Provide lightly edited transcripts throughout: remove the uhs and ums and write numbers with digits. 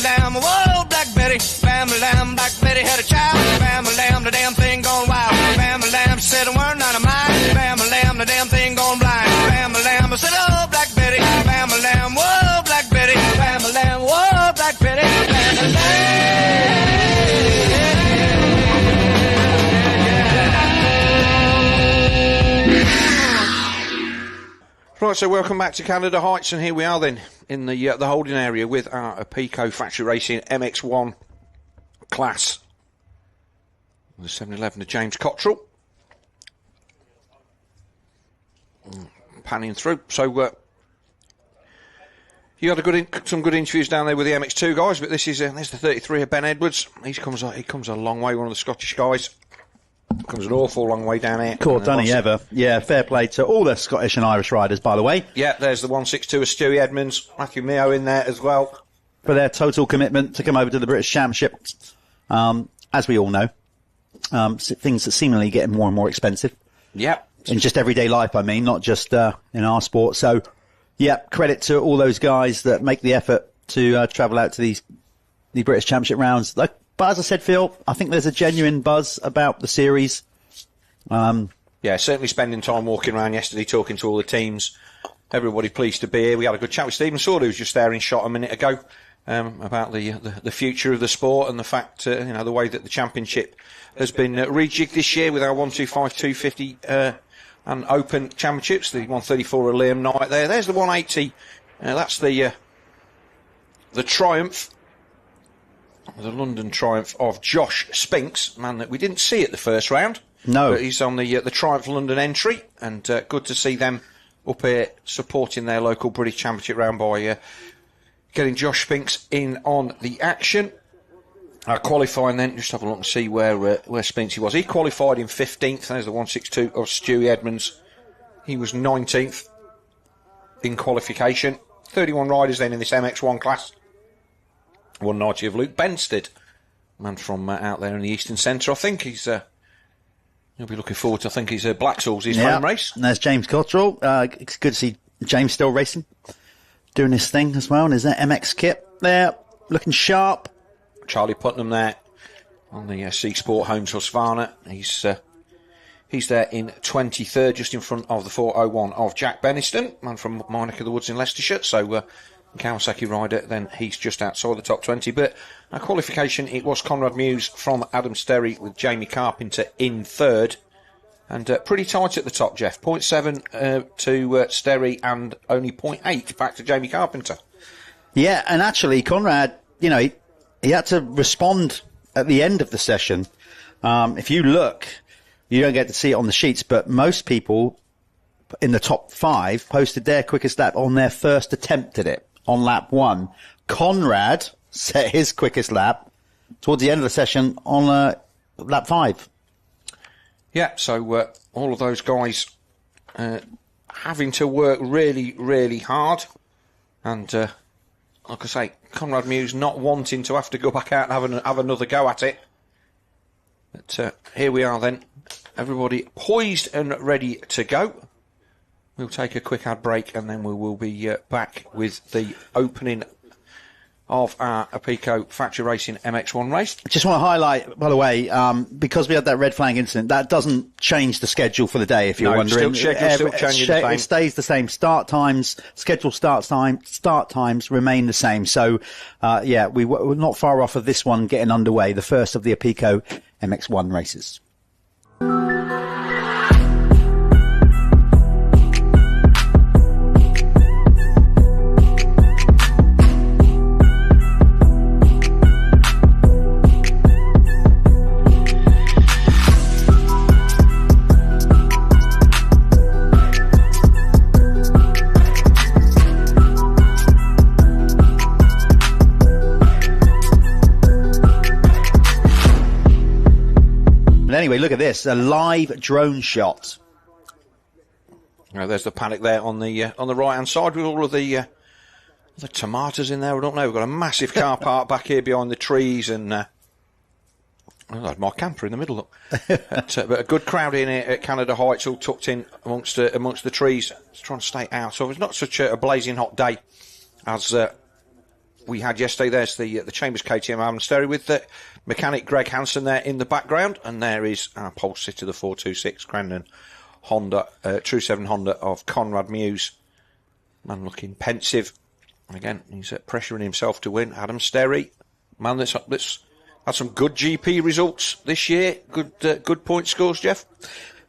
lamb, whoa, Black Betty. Bam lamb, Black Betty had a child. Bam lamb, the damn thing gone wild. Bam lamb, she said a word not of mine. Bam lamb, the damn thing gone blind. Bam lamb, I said, oh, Black Betty. Bam lamb, whoa, Black Betty. Bam lamb, whoa, Black Betty. Bam lamb. Right, so welcome back to Canada Heights, and here we are then in the holding area with our Apico Factory Racing MX1 class. The 711 of James Cottrell. Panning through. So you had some good interviews down there with the MX2 guys, but this is there's the 33 of Ben Edwards. He comes a long way, one of the Scottish guys. Comes an awful long way down here. Court done he ever. Yeah, fair play to all the Scottish and Irish riders, by the way. Yeah, there's the 162 of Stewie Edmonds, Matthew Meo in there as well. For their total commitment to come over to the British Championship. As we all know, things are seemingly getting more and more expensive. Yeah. In just everyday life, I mean, not just in our sport. So, yeah, credit to all those guys that make the effort to travel out to the British Championship rounds. But as I said, Phil, I think there's a genuine buzz about the series. Yeah, certainly spending time walking around yesterday, talking to all the teams. Everybody pleased to be here. We had a good chat with Stephen Sword, who was just there in shot a minute ago, about the future of the sport and the fact, the way that the championship has been rejigged this year with our 125, 250 and Open Championships. The 134 of Liam Knight there. There's the 180. That's the Triumph. The London Triumph of Josh Spinks, man that we didn't see at the first round. No. But he's on the Triumph London entry, and good to see them up here supporting their local British Championship round by getting Josh Spinks in on the action. Qualifying then, just have a look and see where Spinksy was. He qualified in 15th. There's the 162 of Stewie Edmonds. He was 19th in qualification. 31 riders then in this MX1 class. 190 of Luke Benstead, man from out there in the Eastern Centre. I think he's he'll be looking forward to. I think he's Blacksaul's his home race. And there's James Cottrell. It's good to see James still racing, doing his thing as well. And there's that MX kit there, looking sharp. Charlie Putnam there on the C Sport Homes Husqvarna. He's there in 23rd, just in front of the 401 of Jack Beniston, man from my neck of the woods in Leicestershire. So. Kawasaki rider, then he's just outside the top 20. But our qualification, it was Conrad Mewse from Adam Sterry with Jamie Carpenter in third. And pretty tight at the top, Jeff. 0.7 to Sterry and only 0.8 back to Jamie Carpenter. Yeah, and actually, Conrad, he had to respond at the end of the session. If you look, you don't get to see it on the sheets, but most people in the top 5 posted their quickest lap on their first attempt at it. On lap 1, Conrad set his quickest lap towards the end of the session on lap 5. Yeah, so all of those guys having to work really, really hard. And like I say, Conrad Mewse not wanting to have to go back out and have another go at it. But here we are then. Everybody poised and ready to go. We'll take a quick ad break and then we will be back with the opening of our Apico Factory Racing MX1 race. I just want to highlight, by the way, because we had that red flag incident, that doesn't change the schedule for the day, if you're wondering. Still changing the same. It stays the same. Start times, scheduled start times remain the same. So, we're not far off of this one getting underway, the first of the Apico MX1 races. Anyway, look at this, a live drone shot. There's the paddock there on the right hand side with all of the tomatoes in there. I don't know. We've got a massive car park back here behind the trees, and I had my camper in the middle. But a good crowd in here at Canada Heights, all tucked in amongst the trees, trying to stay out. So it's not such a blazing hot day as we had yesterday. There's the Chambers KTM Adam Sterry with the mechanic Greg Hansen there in the background, and there is our pole sitter, the 426 Crandon Honda, True 7 Honda of Conrad Mewse. Man looking pensive. Again, he's pressuring himself to win. Adam Sterry, man that's had some good GP results this year. Good point scores, Jeff.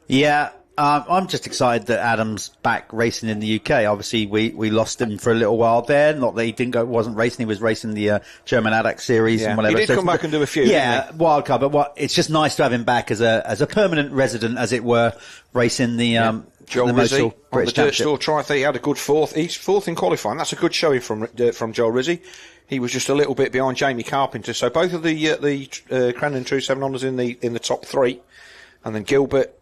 Yeah, I'm just excited that Adam's back racing in the UK. Obviously, we lost him for a little while there. Not that he wasn't racing. He was racing the German ADAC series and whatever. He did come back and do a few. Yeah, wildcard. But it's just nice to have him back as a permanent resident, as it were, racing the Joel the Rizzi Motul on the Dirt Championship. Store Triathlete. He had a good fourth. He's fourth in qualifying. That's a good showing from Joel Rizzi. He was just a little bit behind Jamie Carpenter. So both of the Crandon True 7 Hondas in the top three, and then Gilbert.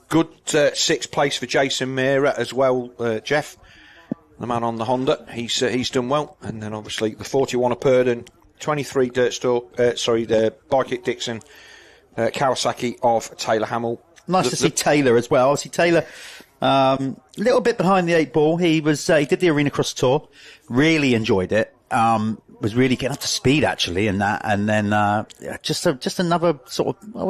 Good sixth place for Jason Meara as well, Jeff, the man on the Honda. He's done well. And then obviously the 41 of Purdon, 23 the Bike It Dixon, Kawasaki of Taylor Hamill. Nice to see Taylor as well. Obviously Taylor, a little bit behind the eight ball. He did the Arena Cross Tour, really enjoyed it. Was really getting up to speed actually in that, and then just another sort of I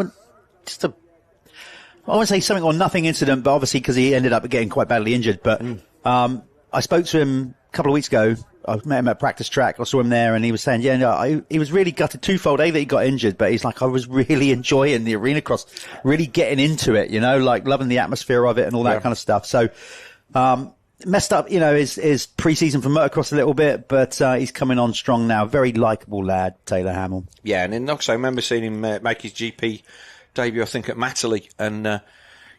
wouldn't say something or nothing incident, but obviously because he ended up getting quite badly injured. But I spoke to him a couple of weeks ago. I met him at practice track. I saw him there, and he was saying, he was really gutted twofold. A, that he got injured, but he's like, I was really enjoying the Arena Cross, really getting into it, like loving the atmosphere of it and all that kind of stuff. So messed up, his pre-season for motocross a little bit, but he's coming on strong now. Very likeable lad, Taylor Hamill. Yeah, and in Knox, I remember seeing him make his GP debut, I think, at Matterley, and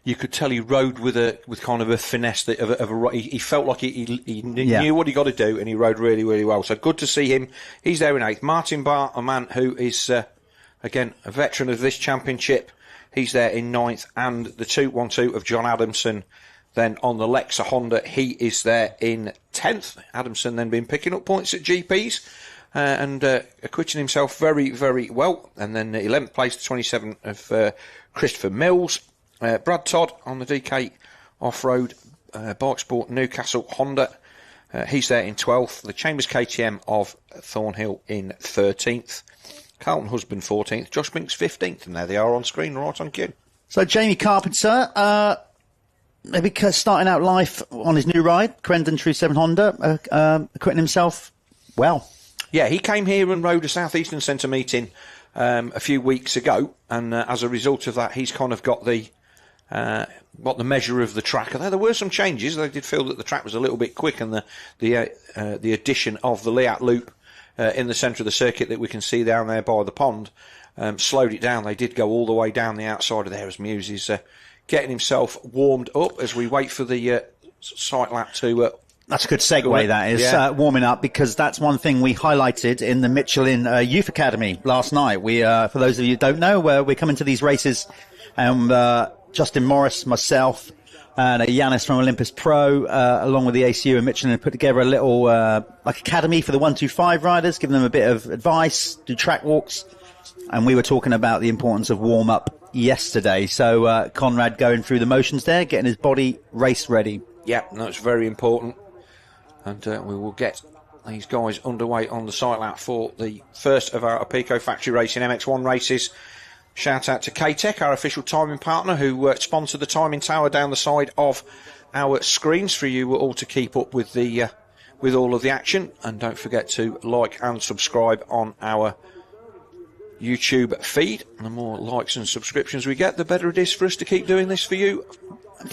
you could tell he rode with kind of a finesse he felt like he knew what he got to do, and he rode really, really well. So good to see him. He's there in eighth. Martin Barr, a man who is again a veteran of this championship, he's there in ninth, and the 212 of John Adamson. Then on the Lexa Honda, he is there in 10th. Adamson then been picking up points at GPs. And acquitting himself very, very well. And then 11th place to 27 of Christopher Mills. Brad Todd on the DK Off-Road Bike Sport Newcastle Honda. He's there in 12th. The Chambers KTM of Thornhill in 13th. Carlton Husband 14th. Josh Binks 15th. And there they are on screen, right on cue. So Jamie Carpenter, maybe starting out life on his new ride, Crandon True 7 Honda, acquitting himself well. Yeah, he came here and rode a South Eastern Centre meeting a few weeks ago, and as a result of that, he's kind of got the measure of the track. There were some changes. They did feel that the track was a little bit quick, and the addition of the Liat Loop in the centre of the circuit that we can see down there by the pond slowed it down. They did go all the way down the outside of there as Mewse is getting himself warmed up as we wait for the sight lap to... That's a good segue, that is, warming up, because that's one thing we highlighted in the Michelin Youth Academy last night. We, for those of you who don't know, we're coming to these races, and Justin Morris, myself, and Yanis from Olympus Pro, along with the ACU and Michelin, put together a little academy for the 125 riders, giving them a bit of advice, do track walks, and we were talking about the importance of warm-up yesterday. So Conrad going through the motions there, getting his body race ready. Yeah, that's very important. And we will get these guys underway on the sight lap for the first of our Apico Factory Racing MX1 races. Shout out to K-Tech, our official timing partner, who sponsored the timing tower down the side of our screens for you all to keep up with with all of the action. And don't forget to like and subscribe on our YouTube feed. And the more likes and subscriptions we get, the better it is for us to keep doing this for you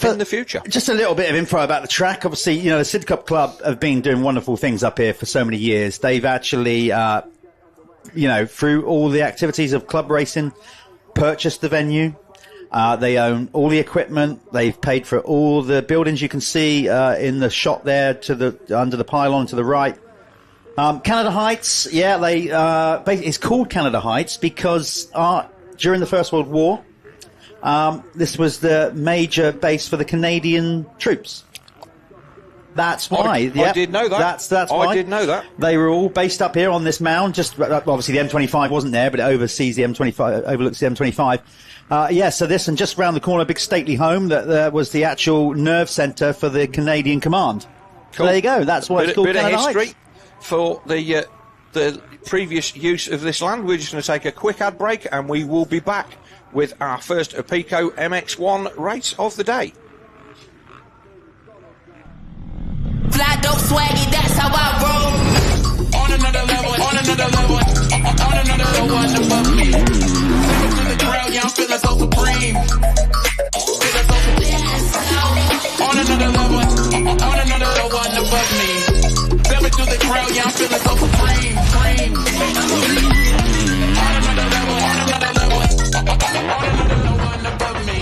in the future. Just a little bit of info about the track. Obviously, the Sidcup Club have been doing wonderful things up here for so many years. They've actually, through all the activities of club racing, purchased the venue. They own all the equipment. They've paid for all the buildings you can see in the shot there under the pylon to the right. Canada Heights, it's called Canada Heights because during the First World War, this was the major base for the Canadian troops. That's why. I did know that. That's why. I did know that. They were all based up here on this mound. Just obviously the M25 wasn't there, but it overlooks the M25. So this, and just round the corner, a big stately home that was the actual nerve centre for the Canadian Command. Cool. So there you go. That's why it's called Canada Heights. Bit of history for the the previous use of this land. We're just going to take a quick ad break, and we will be back with our first Apico MX1 race of the day. Fly dope swaggy, that's how I roll. On another level, on another level, on another one above me. Step to the ground, yeah, I'm feeling so supreme. Feeling so supreme. On another level, on another one above me. Step to the ground, yeah, I'm feeling so supreme. On another level, on another level, on another one above me.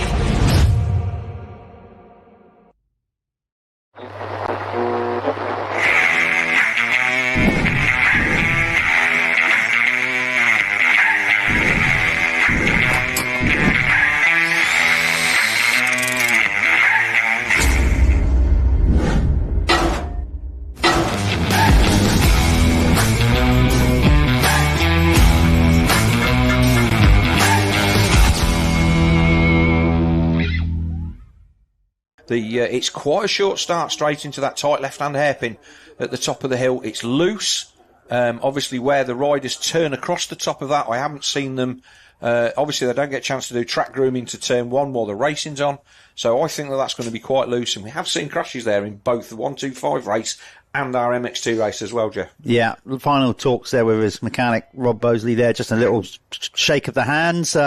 It's quite a short start straight into that tight left-hand hairpin at the top of the hill. It's loose. Obviously, where the riders turn across the top of that, I haven't seen them. Obviously, they don't get a chance to do track grooming to turn one while the racing's on. So I think that that's going to be quite loose. And we have seen crashes there in both the 125 race and our MX2 race as well, Jeff. Yeah, the final talks there with his mechanic, Rob Bosley there. Just a little shake of the hands.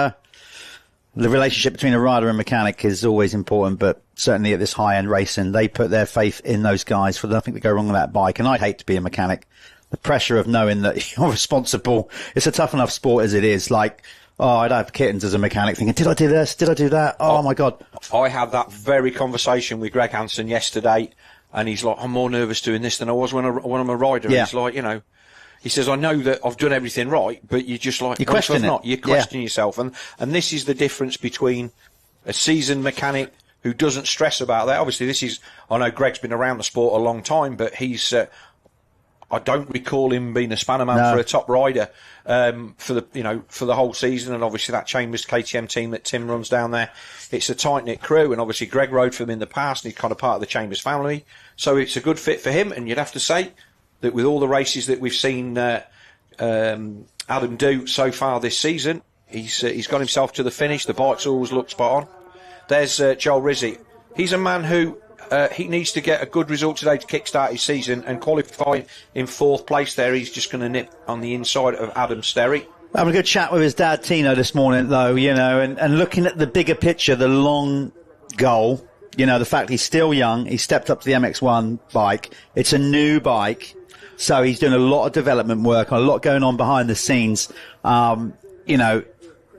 The relationship between a rider and mechanic is always important, but certainly at this high-end racing, they put their faith in those guys for nothing to go wrong on that bike. And I'd hate to be a mechanic. The pressure of knowing that you're responsible. It's a tough enough sport as it is. Like, I'd have kittens as a mechanic thinking, did I do this? Did I do that? Oh my God. I had that very conversation with Greg Hansen yesterday, and he's like, I'm more nervous doing this than I was when I'm a rider. Yeah. And he's like, he says, I know that I've done everything right, but you're just like, you question it. You question yourself. And this is the difference between a seasoned mechanic who doesn't stress about that. Obviously, I know Greg's been around the sport a long time, but I don't recall him being a spannerman for a top rider, for the whole season. And obviously that Chambers KTM team that Tim runs down there, it's a tight-knit crew. And obviously Greg rode for them in the past, and he's kind of part of the Chambers family. So it's a good fit for him. And you'd have to say that with all the races that we've seen Adam do so far this season, he's got himself to the finish. The bikes always look spot on. There's Joel Rizzi. He's a man who he needs to get a good result today to kickstart his season, and qualifying in 4th place there. He's just going to nip on the inside of Adam Sterry. Having a good chat with his dad, Tino, this morning, though, and looking at the bigger picture, the long goal, the fact he's still young, he stepped up to the MX1 bike. It's a new bike. So he's doing a lot of development work, a lot going on behind the scenes.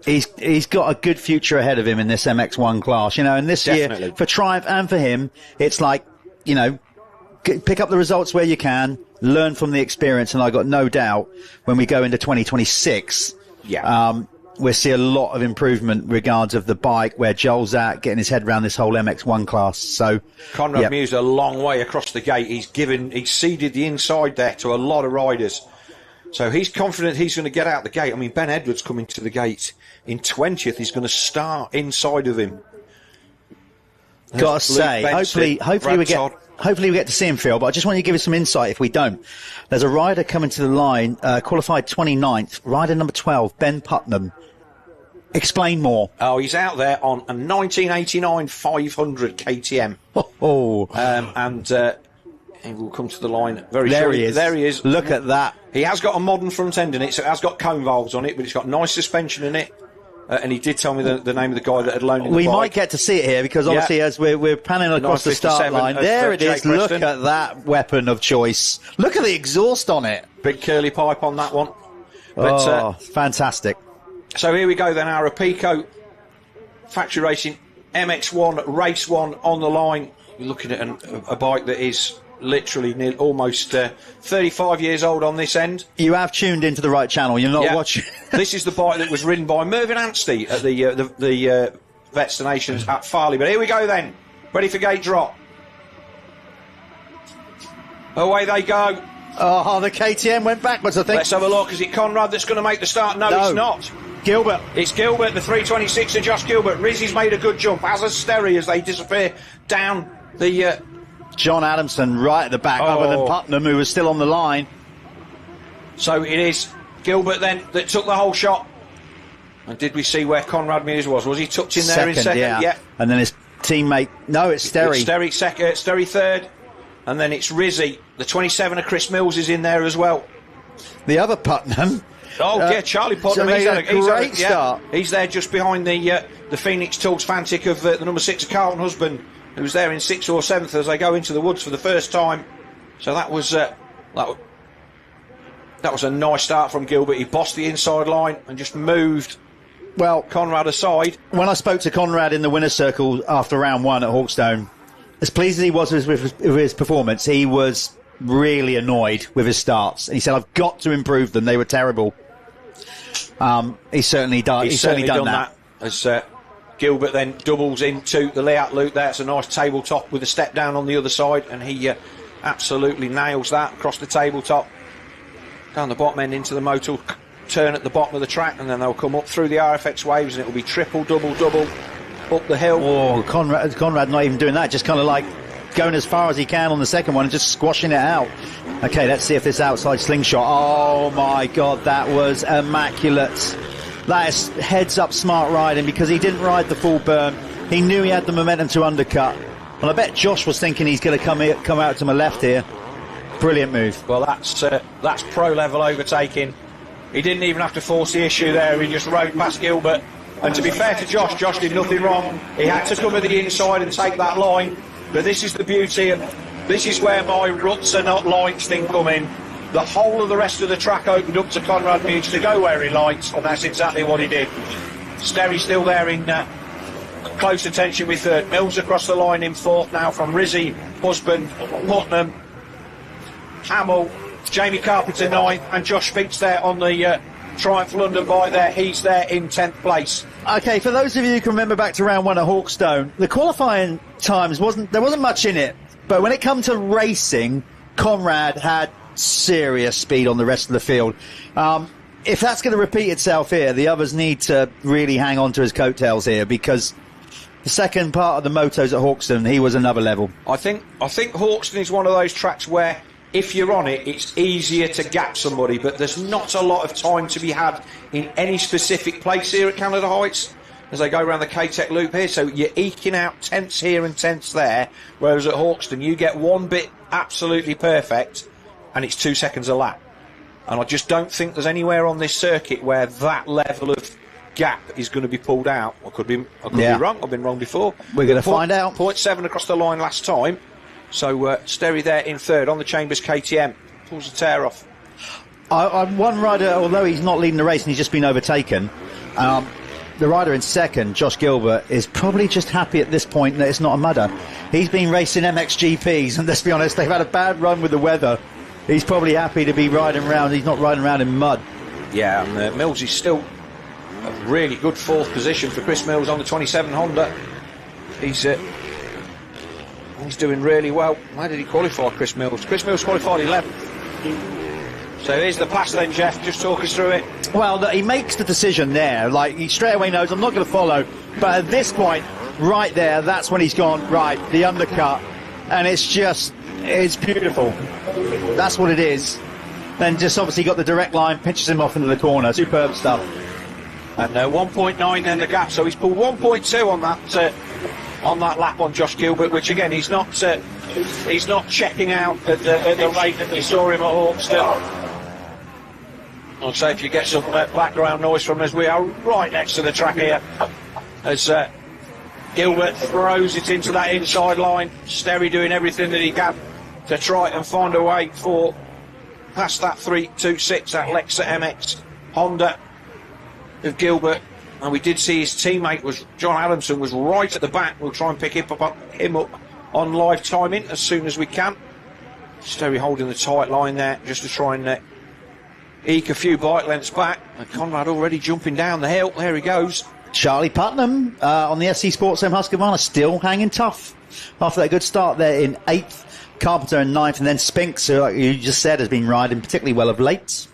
He's got a good future ahead of him in this MX1 class, and this Definitely. year for Triumph and for him, it's like, pick up the results where you can, learn from the experience. And I got no doubt when we go into 2026, we'll see a lot of improvement regards of the bike, where Joel's at, getting his head around this whole MX1 class. So Conrad Mewse a long way across the gate. He's seeded the inside there to a lot of riders. So he's confident he's going to get out the gate. I mean, Ben Edwards coming to the gate in 20th. He's going to start inside of him. Got to say, hopefully we get to see him, Phil, but I just want you to give us some insight if we don't. There's a rider coming to the line, qualified 29th, rider number 12, Ben Putnam. Explain more. Oh, he's out there on a 1989 500 KTM. He will come to the line very shortly. There he is. Look at that. He has got a modern front end in it, so it has got cone valves on it, but it's got nice suspension in it. And he did tell me the name of the guy that had loaned him the bike. We might get to see it here, because obviously as we're panning across the start line, there it is. Look at that weapon of choice. Look at the exhaust on it. Big curly pipe on that one. But, fantastic. So here we go then, our Apico Factory Racing MX1 Race 1 on the line. You're looking at a bike that is literally almost 35 years old on this end. You have tuned into the right channel. You're not watching. This is the bike that was ridden by Mervyn Anstey at the Vets at Farley. But here we go then. Ready for gate drop. Away they go. Oh, the KTM went backwards, I think. Let's have a look. Is it Conrad that's going to make the start? No, it's not. Gilbert. It's Gilbert, the 326 of Josh Gilbert. Rizzi's made a good jump, as has Sterry, as they disappear down the... John Adamson right at the back, other than Putnam, who was still on the line. So it is Gilbert then that took the whole shot. And did we see where Conrad Mewse was? Was he tucked in there in second? Yeah. And then his teammate... No, it's Sterry. It's Sterry second, Sterry third. And then it's Rizzy. The 27 of Chris Mills is in there as well. The other Putnam... Charlie Putnam. So he's had a great start. He's there just behind the Phoenix Tugs Fantic of the number 6 of Carlton Husband, who's there in 6th or 7th as they go into the woods for the first time. So that was a nice start from Gilbert. He bossed the inside line and just moved Conrad aside. When I spoke to Conrad in the winner's circle after round 1 at Hawkstone, as pleased as he was with his performance, he was really annoyed with his starts. And he said, I've got to improve them. They were terrible. He's certainly done that. As Gilbert then doubles into the layout loop there. It's a nice tabletop with a step down on the other side, and he absolutely nails that across the tabletop. Down the bottom end into the Motul turn at the bottom of the track, and then they'll come up through the RFX waves, and it will be triple, double up the hill. Oh, Conrad not even doing that, just kind of like going as far as he can on the second one and just squashing it out. Okay, let's see if this outside slingshot. Oh my God, that was immaculate. That is heads up smart riding, because he didn't ride the full burn. He knew he had the momentum to undercut. And I bet Josh was thinking he's going to come out to my left here. Brilliant move. Well, that's pro level overtaking. He didn't even have to force the issue there. He just rode past Gilbert. And to be fair to Josh did nothing wrong. He had to come to the inside and take that line. But this is the beauty, and this is where my ruts are not lights thing come in. The whole of the rest of the track opened up to Conrad Mewse to go where he likes, and that's exactly what he did. Sterry still there in close attention with third. Mills across the line in fourth now from Rizzy, Husband, Putnam, Hamill, Jamie Carpenter ninth, and Josh Spinks there on the Triumph London bike there. He's there in 10th place. Okay, for those of you who can remember back to round 1 at Hawkstone, the qualifying times wasn't much in it, but when it come to racing, Conrad had serious speed on the rest of the field. If that's going to repeat itself here, the others need to really hang on to his coattails here, because the second part of the motos at Hawkstone, he was another level. I think Hawkstone is one of those tracks where if you're on it, it's easier to gap somebody, but there's not a lot of time to be had in any specific place here at Canada Heights as they go around the K-Tech loop here. So you're eking out tenths here and tenths there, whereas at Hawkstone you get one bit absolutely perfect and it's 2 seconds a lap. And I just don't think there's anywhere on this circuit where that level of gap is going to be pulled out. I could be wrong. I've been wrong before. We're going to find out. 0.7 across the line last time. So Sterry there in third on the Chambers KTM. Pulls the tear off. One rider, although he's not leading the race and he's just been overtaken, the rider in second, Josh Gilbert, is probably just happy at this point that it's not a mudder. He's been racing MXGPs, and let's be honest, they've had a bad run with the weather. He's probably happy to be riding around. He's not riding around in mud. Yeah, and Mills is still a really good fourth position for Chris Mills on the 27 Honda. He's doing really well. Where did he qualify, Chris Mills? Chris Mills qualified 11th. So here's the pass then, Jeff. Just talk us through it. Well, he makes the decision there. Like, he straight away knows, I'm not going to follow. But at this point, right there, that's when he's gone, right, the undercut. And it's beautiful. That's what it is. Then just obviously got the direct line, pinches him off into the corner. Superb stuff. And 1.9 then the gap. So he's pulled 1.2 on that lap on Josh Gilbert, which again he's not checking out at the rate that we saw him at Hawkstone. I'd say if you get some background noise from us, we are right next to the track here as Gilbert throws it into that inside line. Sterry doing everything that he can to try and find a way for past that 326, that Lexa MX Honda of Gilbert. And we did see his teammate, John Adamson, was right at the back. We'll try and pick him up on live timing as soon as we can. Sterry holding the tight line there just to try and eke a few bike lengths back. And Conrad already jumping down the hill. There he goes. Charlie Putnam on the SC Sports M Husqvarna still hanging tough after that good start there in 8th. Carpenter in 9th, and then Spinks, who, like you just said, has been riding particularly well of late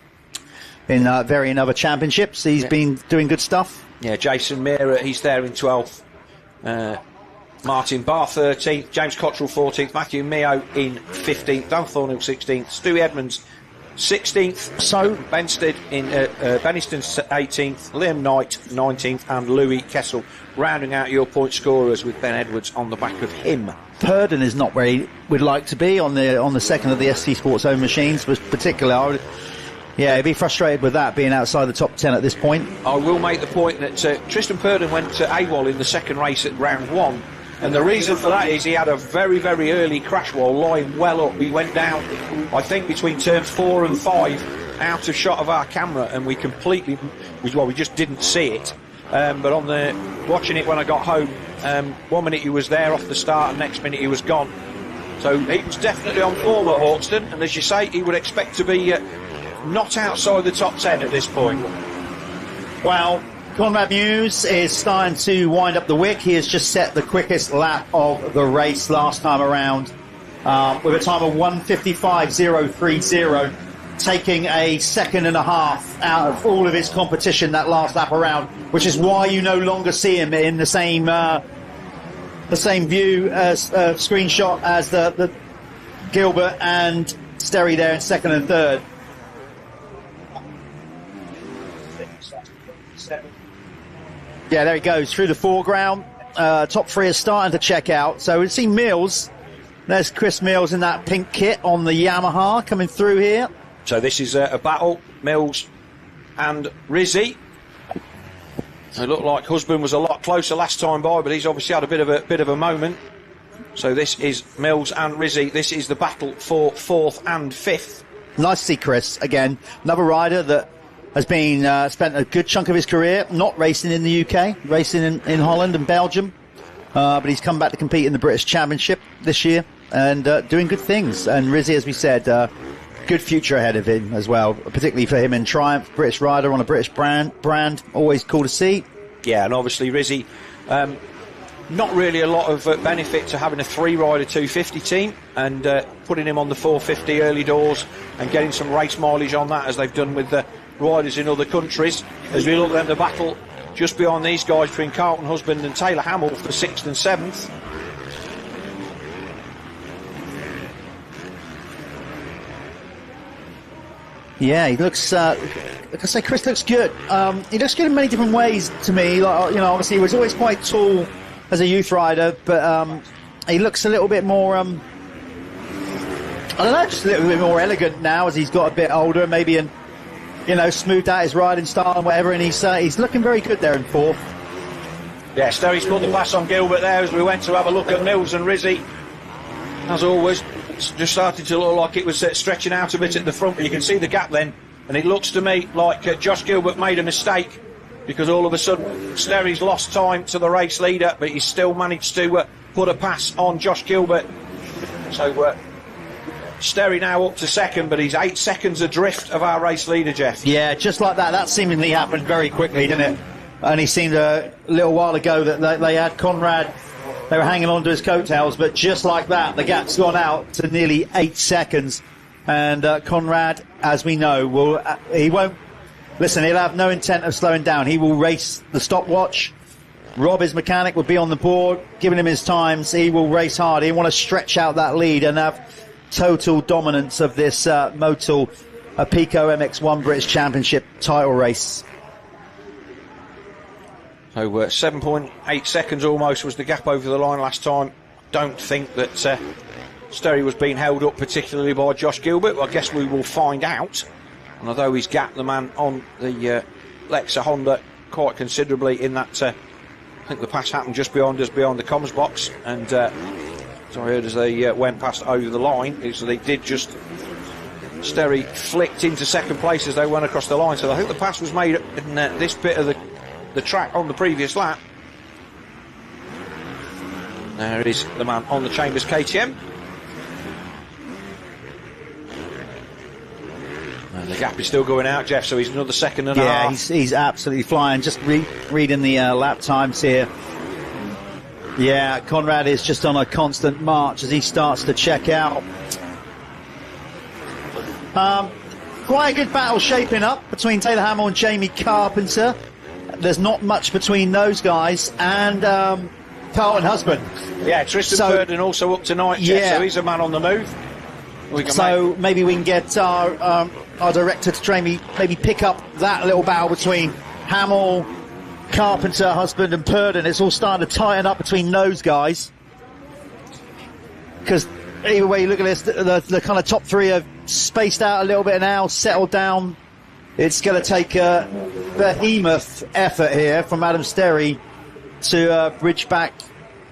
in varying other championships. He's been doing good stuff. Yeah, Jason Meara, he's there in 12th. Martin Barr 13th, James Cottrell 14th, Matthew Meo in 15th, Dan Thornhill 16th, Stewie Edmonds 16th. So Benstead in Benniston 18th, Liam Knight 19th, and Louis Kessel rounding out your point scorers with Ben Edwards on the back of him. Purdon is not where he would like to be on the second of the ST Sports own machines, but particularly he'd be frustrated with that being outside the top 10 at this point. I will make the point that Tristan Purdon went to AWOL in the second race at round 1, and the reason for that is he had a very, very early crash wall lying well up. He went down, I think, between turns 4 and 5 out of shot of our camera, and we just didn't see it. But watching it when I got home, 1 minute he was there off the start, and next minute he was gone. So he was definitely on form at Hawkston, and as you say, he would expect to be not outside the top 10 at this point. Well, Conrad Mewse is starting to wind up the wick. He has just set the quickest lap of the race last time around with a time of 1:55.030, taking a second and a half out of all of his competition that last lap around, which is why you no longer see him in the same view as screenshot as the Gilbert and Sterry there in second and third. Yeah, there he goes through the foreground. Top three is starting to check out. So we've seen Mills. There's Chris Mills in that pink kit on the Yamaha coming through here. So this is a battle, Mills and Rizzi. It looked like Husband was a lot closer last time by, but he's obviously had a bit of a moment. So this is Mills and Rizzi. This is the battle for 4th and 5th. Nice to see Chris again. Another rider that has been spent a good chunk of his career not racing in the UK, racing in Holland and Belgium, but he's come back to compete in the British Championship this year and doing good things. And Rizzi, as we said, good future ahead of him as well, particularly for him in Triumph, British rider on a British brand, always cool to see. Yeah, and obviously Rizzi, not really a lot of benefit to having a 3-rider 250 team and putting him on the 450 early doors and getting some race mileage on that, as they've done with the riders in other countries. As we look at the battle just behind these guys between Carlton Husband and Taylor Hamill for 6th and 7th. Yeah, he looks, like I say, Chris looks good. He looks good in many different ways to me. Like, obviously he was always quite tall as a youth rider, but he looks a little bit more, I don't know, just a little bit more elegant now as he's got a bit older, maybe, and smoothed out his riding style and whatever, and he's looking very good there in 4th. Yeah, Sterry's put the pass on Gilbert there as we went to have a look at Mills and Rizzi. As always, it's just started to look like it was stretching out a bit at the front, but you can see the gap then, and it looks to me like Josh Gilbert made a mistake, because all of a sudden Sterry's lost time to the race leader, but he's still managed to put a pass on Josh Gilbert. So Sterry now up to 2nd, but he's 8 seconds adrift of our race leader, Jeff. Yeah, just like that. That seemingly happened very quickly, didn't it? And he seemed a little while ago that they had Conrad, they were hanging on to his coattails, but just like that, the gap's gone out to nearly 8 seconds. And Conrad, as we know, he'll have no intent of slowing down. He will race the stopwatch. Rob, his mechanic, will be on the board, giving him his times. He will race hard. He want to stretch out that lead and have total dominance of this Motul Pico MX1 British Championship title race. So 7.8 seconds almost was the gap over the line last time. Don't think that Sterry was being held up particularly by Josh Gilbert. Well, I guess we will find out. And although he's gapped the man on the Lexa Honda quite considerably in that, I think the pass happened just behind us, behind the comms box, and so I heard as they went past over the line, they did just, Sterry flicked into 2nd place as they went across the line. So I think the pass was made in this bit of the track on the previous lap. There is the man on the Chambers KTM. And the gap is still going out, Jeff, so he's another second and a half. Yeah, he's absolutely flying. Just reading the lap times here. Yeah, Conrad is just on a constant march as he starts to check out. Quite a good battle shaping up between Taylor Hamill and Jamie Carpenter. There's not much between those guys, and Carlton Husband. Yeah, Tristan Purdon also up tonight, Jeff, so he's a man on the move. Maybe we can get our our director to try and maybe pick up that little battle between Hamill, Carpenter, Husband and Purdon. It's all starting to tighten up between those guys. Because either way you look at this, the kind of top three are spaced out a little bit now, settled down. It's going to take a behemoth effort here from Adam Sterry to bridge back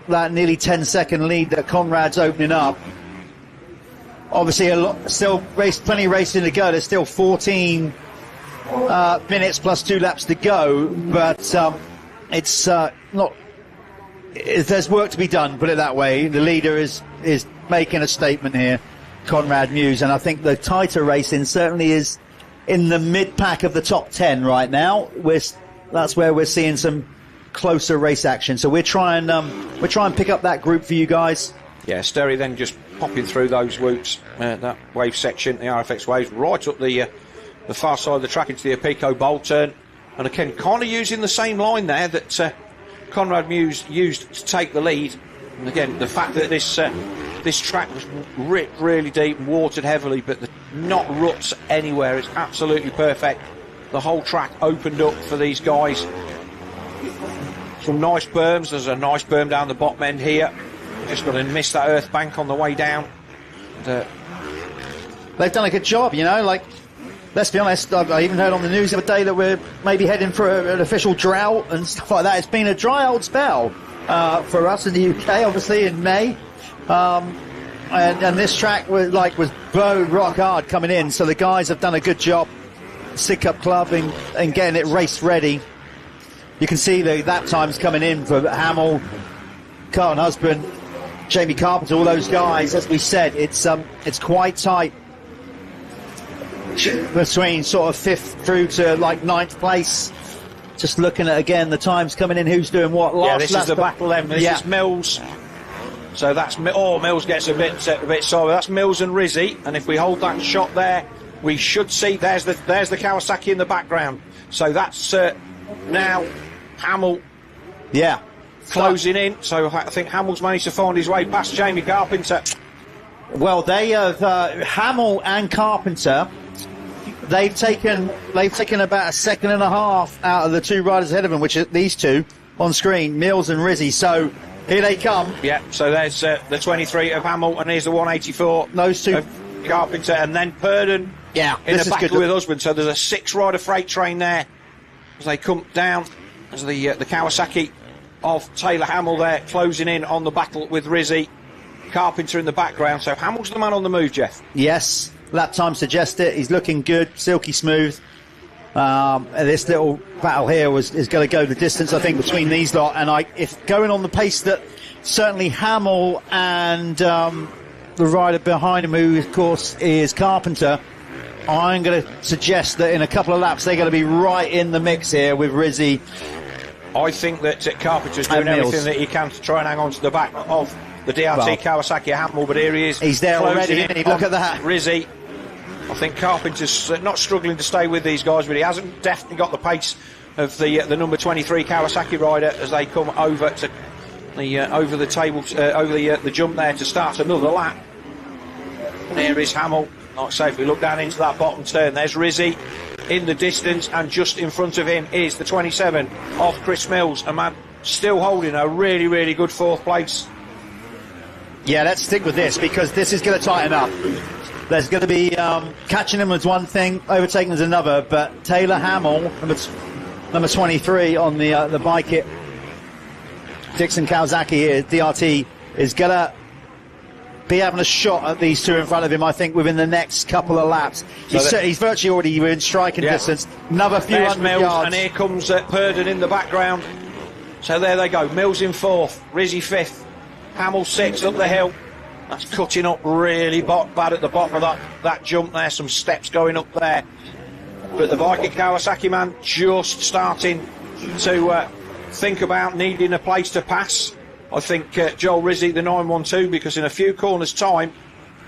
that nearly 10-second lead that Conrad's opening up. Obviously, plenty of racing to go. There's still 14 minutes plus 2 laps to go, but it's not. There's work to be done. Put it that way. The leader is making a statement here, Conrad Mewse, and I think the tighter racing certainly is in the mid-pack of the top 10 right now. That's where we're seeing some closer race action. So we're trying pick up that group for you guys. Yeah, Sterry then just popping through those whoops, that wave section, the RFX waves, right up the far side of the track into the Apico bowl turn. And again, kind of using the same line there that Conrad Mewse used to take the lead. And again, the fact that this track was ripped really deep and watered heavily, but not ruts anywhere. It's absolutely perfect. The whole track opened up for these guys. Some nice berms. There's a nice berm down the bottom end here. Just got to miss that earth bank on the way down. They've done a good job, let's be honest, I even heard on the news the other day that we're maybe heading for an official drought and stuff like that. It's been a dry old spell for us in the UK, obviously, in May. And this track was bone rock hard coming in, so the guys have done a good job, Sig Cup Club, and getting it race ready. You can see the lap times coming in for Hamill, Carlton Husband, Jamie Carpenter, all those guys. As we said, it's quite tight between sort of 5th through to 9th place. Just looking at again the times coming in, who's doing what. This is the battle then. This is Mills. So that's Mills gets a bit sorry. That's Mills and Rizzy, and if we hold that shot there, we should see there's the Kawasaki in the background. So that's now Hamill. Yeah. Closing in, so I think Hamill's managed to find his way past Jamie Carpenter. Well, they have Hamill and Carpenter. They've taken about a second and a half out of the two riders ahead of them, which are these two on screen, Mills and Rizzy. So here they come. Yeah. So there's the 23 of Hamill, and here's the 184. Those two, of Carpenter, and then Purdon. Yeah, in the battle with Husband. So there's a 6-rider freight train there as they come down. As the Kawasaki of Taylor Hamill there closing in on the battle with Rizzy. Carpenter in the background, so Hamill's the man on the move, Jeff. Yes, lap time suggests it. He's looking good, silky smooth. This little battle here is going to go the distance, I think, between these lot. And if going on the pace that certainly Hamill and the rider behind him, who of course is Carpenter, I'm going to suggest that in a couple of laps they're going to be right in the mix here with Rizzy. I think that Carpenter's doing everything that he can to try and hang on to the back of the DRT Kawasaki Hamill, but here he is. He's there already, isn't he? Look at that. Rizzy. I think Carpenter's not struggling to stay with these guys, but he hasn't definitely got the pace of the number 23 Kawasaki rider as they come over to over the table, over the jump there to start another lap. And here is Hamill. Like I say, if we look down into that bottom turn, there's Rizzy in the distance, and just in front of him is the 27 of Chris Mills, a man still holding a really, really good 4th place. Yeah, let's stick with this because this is going to tighten up. There's going to be catching him is one thing, overtaking is another, but Taylor Hamill, number 23 on the bike kit, Dixon Kawasaki here, DRT, is going to be having a shot at these two in front of him, I think, within the next couple of laps. He's virtually already within striking distance. Another few hundred yards. And here comes Purdon in the background. So there they go. Mills in 4th, Rizzy 5th, Hamill 6th up the hill. That's cutting up really bad at the bottom of that jump there. Some steps going up there. But the Viking Kawasaki man just starting to think about needing a place to pass. I think Joel Rizzy, the 912, because in a few corners' time,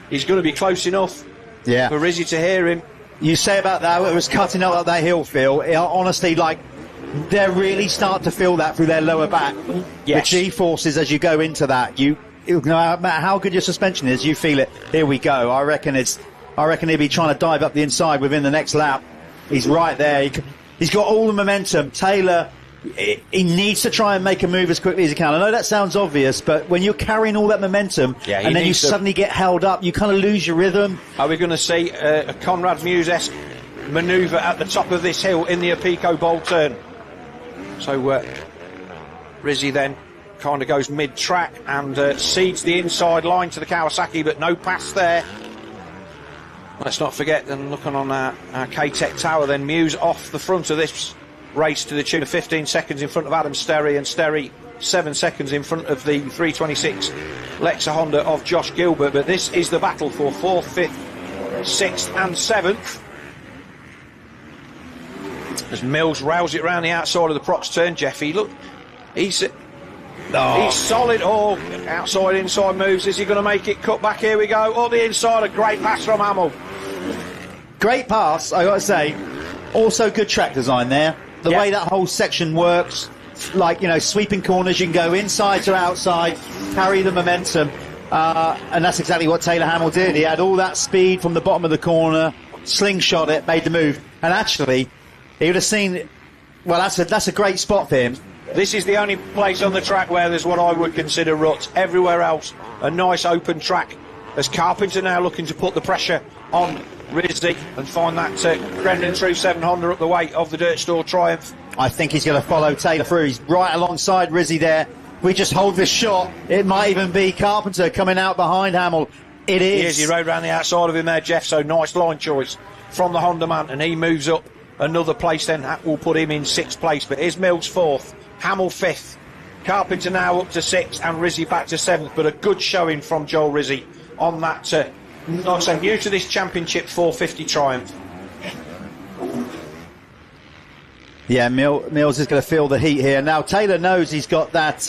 he's going to be close enough for Rizzy to hear him. You say about that, it was cutting up that hill, Phil. Honestly, they really start to feel that through their lower back. Yes. The G-forces as you go into that. No matter how good your suspension is, you feel it. Here we go. I reckon it's I reckon he'll be trying to dive up the inside within the next lap. He's right there. He's got all the momentum. Taylor, he needs to try and make a move as quickly as he can. I know that sounds obvious, but when you're carrying all that momentum and then you suddenly get held up, you kind of lose your rhythm. Are we going to see a Conrad Mewse-esque manoeuvre at the top of this hill in the Apico Bowl turn? So Rizzi then kind of goes mid-track and cedes the inside line to the Kawasaki, but no pass there. Let's not forget, then looking on our K-Tech tower, then Mewse off the front of this race to the tune of 15 seconds in front of Adam Sterry, and Sterry 7 seconds in front of the 326 Lexa Honda of Josh Gilbert. But this is the battle for 4th, 5th, 6th and 7th. As Mills rows it round the outside of the Prox turn, Jeffy, look, he's solid. Oh, outside, inside moves. Is he going to make it? Cut back, here we go. Oh, the inside, a great pass from Hamill. Great pass, I got to say. Also good track design there. The way that whole section works, like, you know, sweeping corners, you can go inside to outside, carry the momentum, and that's exactly what Taylor Hamill did. He had all that speed from the bottom of the corner, slingshot it, made the move, and actually, he would have seen. Well, that's a great spot for him. This is the only place on the track where there's what I would consider ruts. Everywhere else, a nice open track. As Carpenter now looking to put the pressure on Rizzi and find that Brendan True 7 Honda up the way of the Dirt Store Triumph. I think he's going to follow Taylor through. He's right alongside Rizzi there. If we just hold this shot, it might even be Carpenter coming out behind Hamill. It is. He rode around the outside of him there, Jeff, so nice line choice from the Honda man, and he moves up another place then. That will put him in 6th place, but here's Mills 4th, Hamill 5th, Carpenter now up to 6th, and Rizzi back to 7th, but a good showing from Joel Rizzi on that, like I say, new to this championship 450 Triumph. Yeah, Mills is going to feel the heat here. Now, Taylor knows he's got that...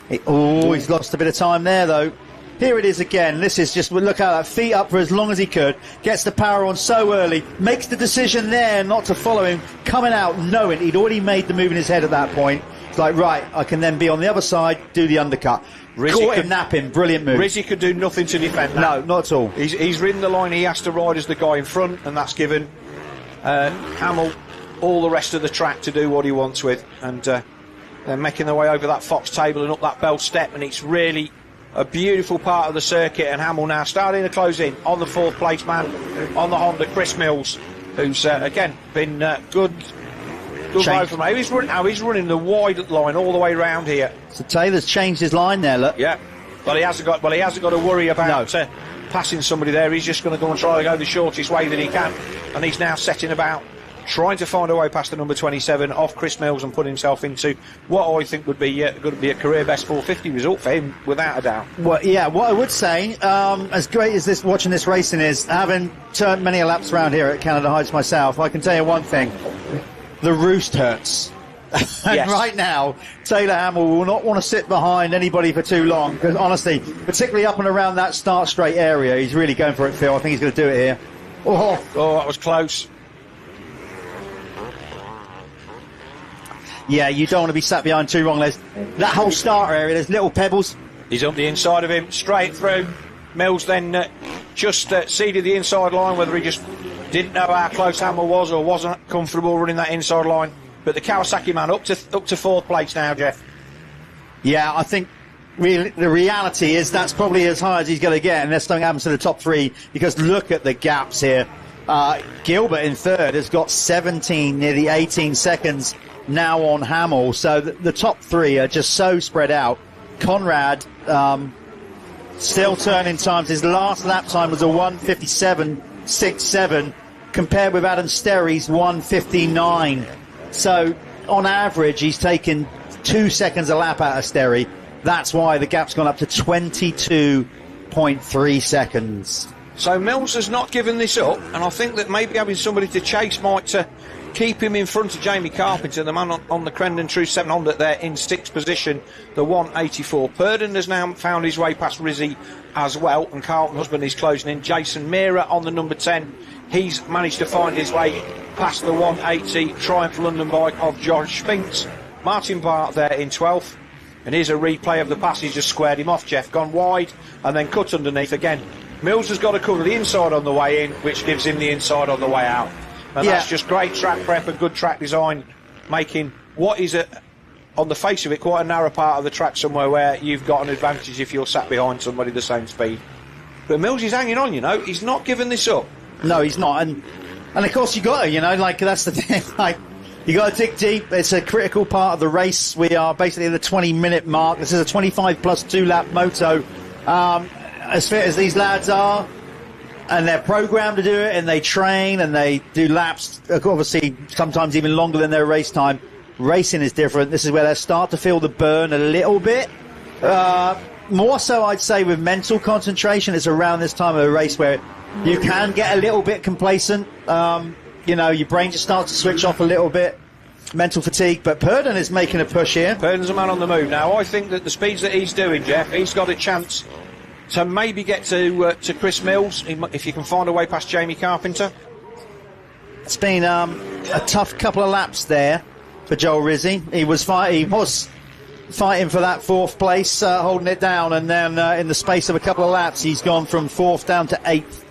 he's lost a bit of time there, though. Here it is again. This is just, look at that, feet up for as long as he could. Gets the power on so early. Makes the decision there not to follow him. Coming out knowing he'd already made the move in his head at that point. It's like, right, I can then be on the other side, do the undercut. Caught him napping. Brilliant move. Rizzi could do nothing to defend that. No, not at all. He's ridden the line he has to ride as the guy in front, and that's given Hamill all the rest of the track to do what he wants with. And they're making their way over that Fox table and up that Bell step, and it's really a beautiful part of the circuit. And Hamill now starting to close in on the 4th place man on the Honda, Chris Mills, who's again been good ride from him. He's running the wide line all the way round here. So Taylor's changed his line there, look. Yeah, but he hasn't got to worry about passing somebody there. He's just going to go and try to go the shortest way that he can, and he's now setting about trying to find a way past the number 27 off Chris Mills and put himself into what I think would be going to be a career best 450 result for him, without a doubt. Well, yeah, what I would say, as great as this watching this racing is, having turned many laps around here at Canada Heights myself, I can tell you one thing: the roost hurts. And right now, Taylor Hamill will not want to sit behind anybody for too long, because honestly, particularly up and around that start straight area, he's really going for it, Phil. I think he's going to do it here. Oh, that was close. Yeah, you don't want to be sat behind too long. There's that whole starter area, there's little pebbles. He's up the inside of him, straight through. Mills then just seeded the inside line, whether he just didn't know how close Hamill was or wasn't comfortable running that inside line. But the Kawasaki man up to 4th place now, Jeff. Yeah, I think the reality is that's probably as high as he's going to get unless something happens to the top 3, because look at the gaps here. Gilbert in 3rd has got 17, nearly 18 seconds now on Hamill, so the top 3 are just so spread out. Conrad still turning times. His last lap time was a 1:57.67 compared with Adam Sterry's 1:59. So on average he's taken 2 seconds a lap out of Sterry. That's why the gap's gone up to 22.3 seconds. So Mills has not given this up, and I think that maybe having somebody to chase might keep him in front of Jamie Carpenter, the man on the Crendon True 7 Honda there in 6th position, the 184. Purdon has now found his way past Rizzi as well, and Carlton Husband is closing in. Jason Meara on the number 10, he's managed to find his way past the 180 Triumph London bike of Josh Spinks. Martin Barr there in 12th, and here's a replay of the pass. He's just squared him off, Jeff, gone wide and then cut underneath again. Mills has got to cover the inside on the way in, which gives him the inside on the way out. And that's just great track prep and good track design, making what is on the face of it quite a narrow part of the track somewhere where you've got an advantage if you're sat behind somebody the same speed. But Mills is hanging on, he's not giving this up. No, he's not, and of course you got to, that's the thing. Like, you got to dig deep. It's a critical part of the race. We are basically at the 20-minute mark. This is a 25 plus 2-lap moto. As fit as these lads are, and they're programmed to do it, and they train and they do laps, obviously sometimes even longer than their race time. Racing is different. This is where they start to feel the burn a little bit. More so, I'd say, with mental concentration. It's around this time of the race where you can get a little bit complacent. Your brain just starts to switch off a little bit. Mental fatigue. But Purdon is making a push here. Purdon's a man on the move now. I think that the speeds that he's doing, Jeff, he's got a chance to maybe get to Chris Mills if you can find a way past Jamie Carpenter. It's been a tough couple of laps there for Joel Rizzi. He was fighting for that 4th place, holding it down, and then in the space of a couple of laps he's gone from 4th down to 8th.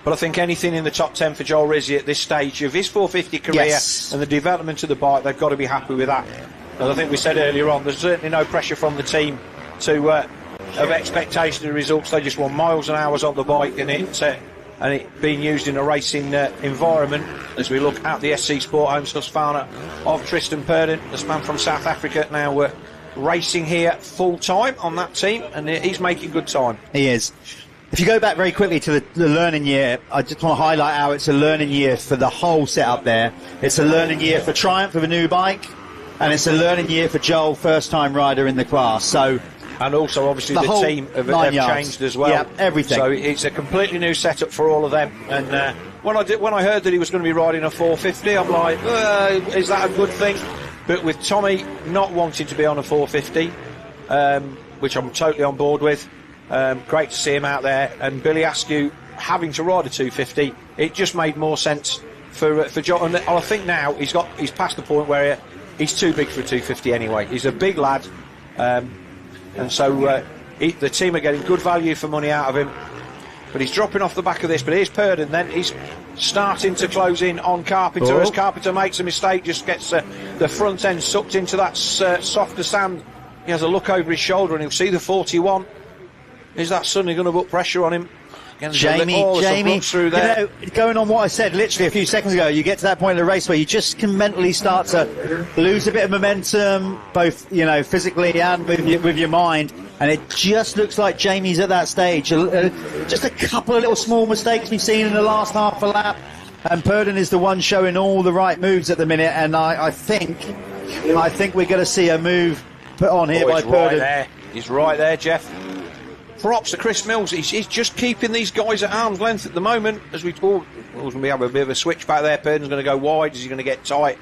But I think anything in the top 10 for Joel Rizzi at this stage of his 450 career and the development of the bike, they've got to be happy with that. And I think we said earlier on, there's certainly no pressure from the team to of expectation of results. They just want miles and hours on the bike, and it being used in a racing environment. As we look at the SC Sport Homes Husqvarna of Tristan Purdon, this man from South Africa, now racing here full time on that team, and he's making good time. He is. If you go back very quickly to the learning year, I just want to highlight how it's a learning year for the whole setup there. It's a learning year for Triumph with a new bike, and it's a learning year for Joel, first-time rider in the class. So. And also, obviously, the team have changed as well. Yeah, everything. So it's a completely new setup for all of them. And when I heard that he was going to be riding a 450, I'm like, is that a good thing? But with Tommy not wanting to be on a 450, which I'm totally on board with, great to see him out there. And Billy Askew having to ride a 250, it just made more sense for John. And I think now he's past the point where he's too big for a 250 anyway. He's a big lad. And so the team are getting good value for money out of him. But he's dropping off the back of this. But here's Purdon then. He's starting to close in on Carpenter. As Carpenter makes a mistake, just gets the front end sucked into that softer sand. He has a look over his shoulder and he'll see the 41. Is that suddenly going to put pressure on him? Jamie, through there. Going on what I said literally a few seconds ago, you get to that point in the race where you just can mentally start to lose a bit of momentum, both physically and with your mind, and it just looks like Jamie's at that stage. Just a couple of little small mistakes we've seen in the last half a lap, and Purdon is the one showing all the right moves at the minute, and I think we're going to see a move put on here by Purdon. He's right there, Jeff. Props to Chris Mills. He's just keeping these guys at arm's length at the moment. As we talk, we have a bit of a switch back there. Purdon's going to go wide. Is he going to get tight?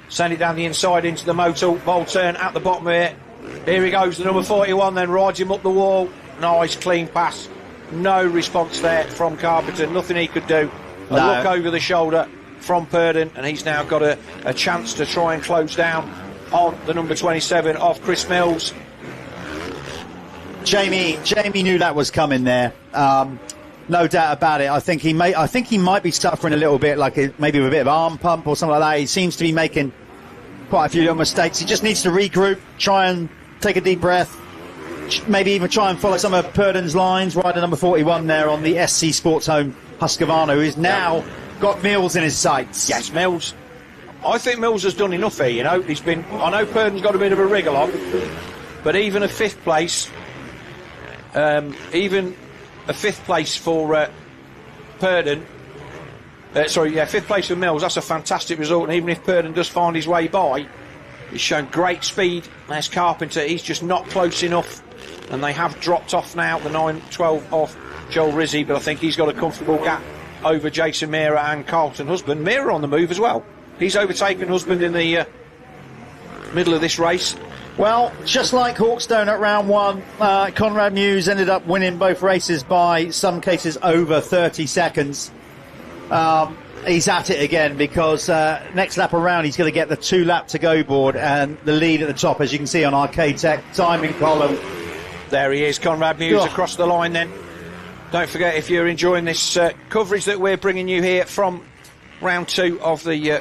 Send it down the inside into the Motul. Bowl turn at the bottom here. Here he goes, the number 41, then rides him up the wall. Nice, clean pass. No response there from Carpenter. Nothing he could do. A look over the shoulder from Purdon, and he's now got a chance to try and close down on the number 27 of Chris Mills. Jamie knew that was coming there. No doubt about it. I think he might be suffering a little bit, maybe with a bit of arm pump or something like that. He seems to be making quite a few little mistakes. He just needs to regroup, try and take a deep breath, maybe even try and follow some of Purdon's lines. Rider number 41 there on the SC Sports Home Husqvarna, who is now got Mills in his sights. Yes, Mills. I think Mills has done enough here. I know Purdon's got a bit of a wriggle on, but even a 5th place. Even a 5th place for Purdon. 5th place for Mills. That's a fantastic result. And even if Purdon does find his way by, he's shown great speed. There's Carpenter. He's just not close enough. And they have dropped off now, the 9-12 off Joel Rizzi. But I think he's got a comfortable gap over Jason Meara and Carlton Husband. Meara on the move as well. He's overtaken Husband in the middle of this race. Well, just like Hawkstone at round 1, Conrad Mewse ended up winning both races by some cases over 30 seconds. He's at it again because next lap around he's going to get the 2-lap to go board and the lead at the top, as you can see on Arcade Tech timing column. There he is, Conrad Mewse across the line then. Don't forget, if you're enjoying this coverage that we're bringing you here from round 2 of the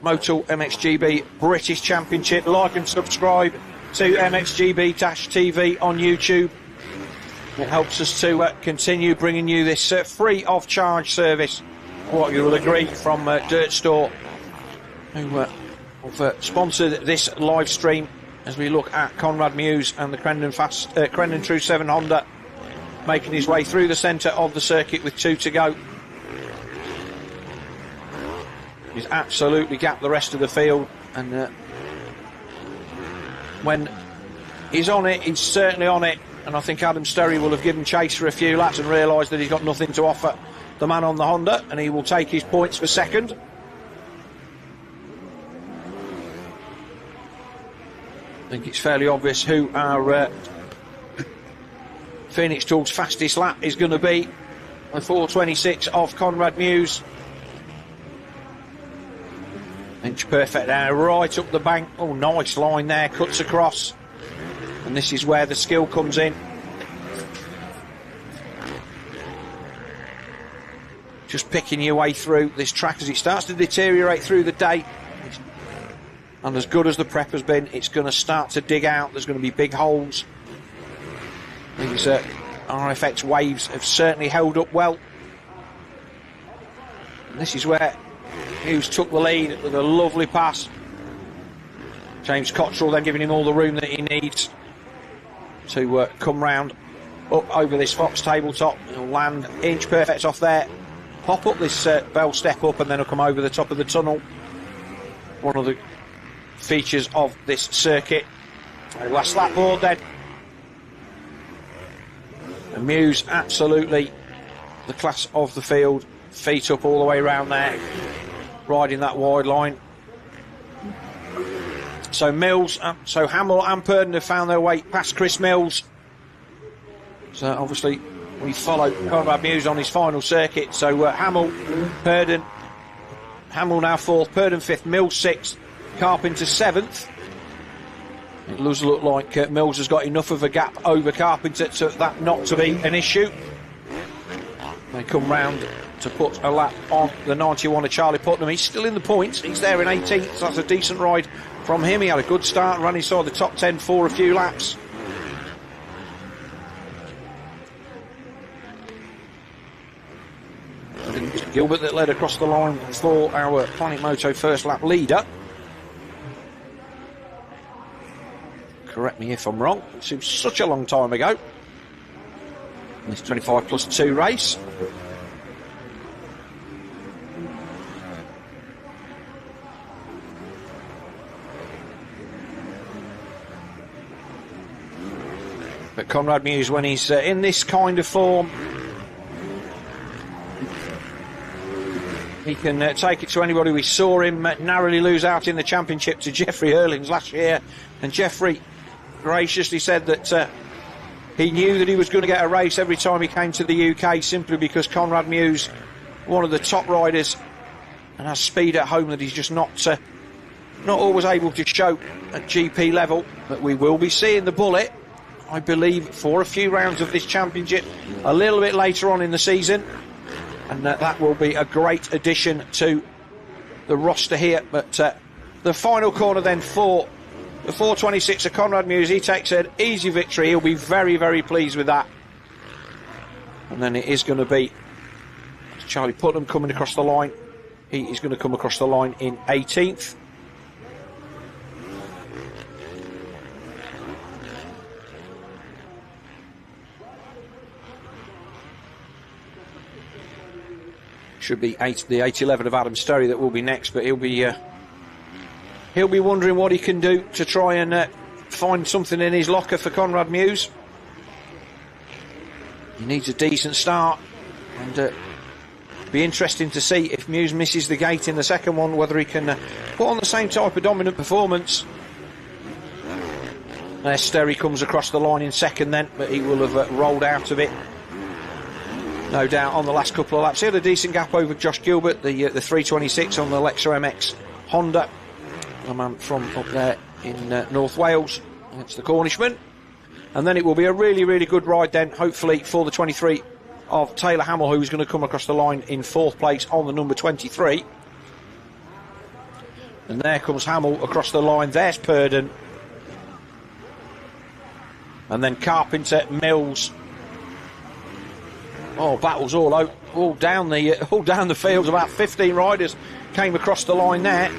Motul MXGB British Championship, like and subscribe to MXGB-TV on YouTube. It helps us to continue bringing you this free of charge service. What you will agree from Dirt Store, who have sponsored this live stream as we look at Conrad Mewse and the Crendon True 7 Honda making his way through the centre of the circuit with 2 to go. He's absolutely gapped the rest of the field, and when he's on it, he's certainly on it. And I think Adam Sterry will have given chase for a few laps and realised that he's got nothing to offer the man on the Honda, and he will take his points for second. I think it's fairly obvious who our Phoenix Tools fastest lap is going to be. The 4:26 of Conrad Mewse. Inch perfect there, right up the bank. Oh, nice line there, cuts across. And this is where the skill comes in. Just picking your way through this track as it starts to deteriorate through the day. And as good as the prep has been, it's going to start to dig out. There's going to be big holes. These RFX waves have certainly held up well. And this is where Hughes took the lead with a lovely pass. James Cottrell then giving him all the room that he needs to come round up over this Fox tabletop. He'll land inch perfect off there, pop up this bell step up, and then he'll come over the top of the tunnel. One of the features of this circuit. Last lap board then. And Mewse absolutely the class of the field. Feet up all the way around there, riding that wide line. So Mills, so Hamill and Purdon have found their way past Chris Mills. So obviously we follow Conrad Mewse on his final circuit. So Hamill, Purdon, Hamill now 4th, Purdon 5th, Mills 6th, Carpenter 7th. It does look like Mills has got enough of a gap over Carpenter to that not to be an issue. They come round to put a lap on the 91 of Charlie Putnam. He's still in the points. He's there in 18th, so that's a decent ride from him. He had a good start, ran inside the top 10 for a few laps. Gilbert that led across the line for our Planet Moto first lap leader. Correct me if I'm wrong. It seems such a long time ago. This 25+2 race. But Conrad Mewse, when he's in this kind of form, he can take it to anybody. We saw him narrowly lose out in the championship to Jeffrey Erlings last year, and Jeffrey graciously said that he knew that he was going to get a race every time he came to the UK, simply because Conrad Mewse, one of the top riders, and has speed at home that he's just not always able to show at GP level. But we will be seeing the Bullet, I believe, for a few rounds of this championship a little bit later on in the season, and that will be a great addition to the roster here. But the final corner then for the 4:26 of Conrad Mewse, he takes an easy victory. He'll be very, very pleased with that. And then it is going to be Charlie Putnam coming across the line. He is going to come across the line in 18th. Should be the 811 of Adam Sterry that will be next, but he'll be wondering what he can do to try and find something in his locker for Conrad Mewse. He needs a decent start, and be interesting to see if Mewse misses the gate in the second one, whether he can put on the same type of dominant performance. There Sterry comes across the line in second then, but he will have rolled out of it, no doubt, on the last couple of laps. He had a decent gap over Josh Gilbert, the 3:26 on the Lexa MX Honda, the man from up there in North Wales. That's the Cornishman. And then it will be a really, really good ride then, hopefully, for the 23 of Taylor Hamill, who's going to come across the line in 4th place on the number 23. And there comes Hamill across the line. There's Purdon. And then Carpenter, Mills. Oh, battles all down the field. About 15 riders came across the line there.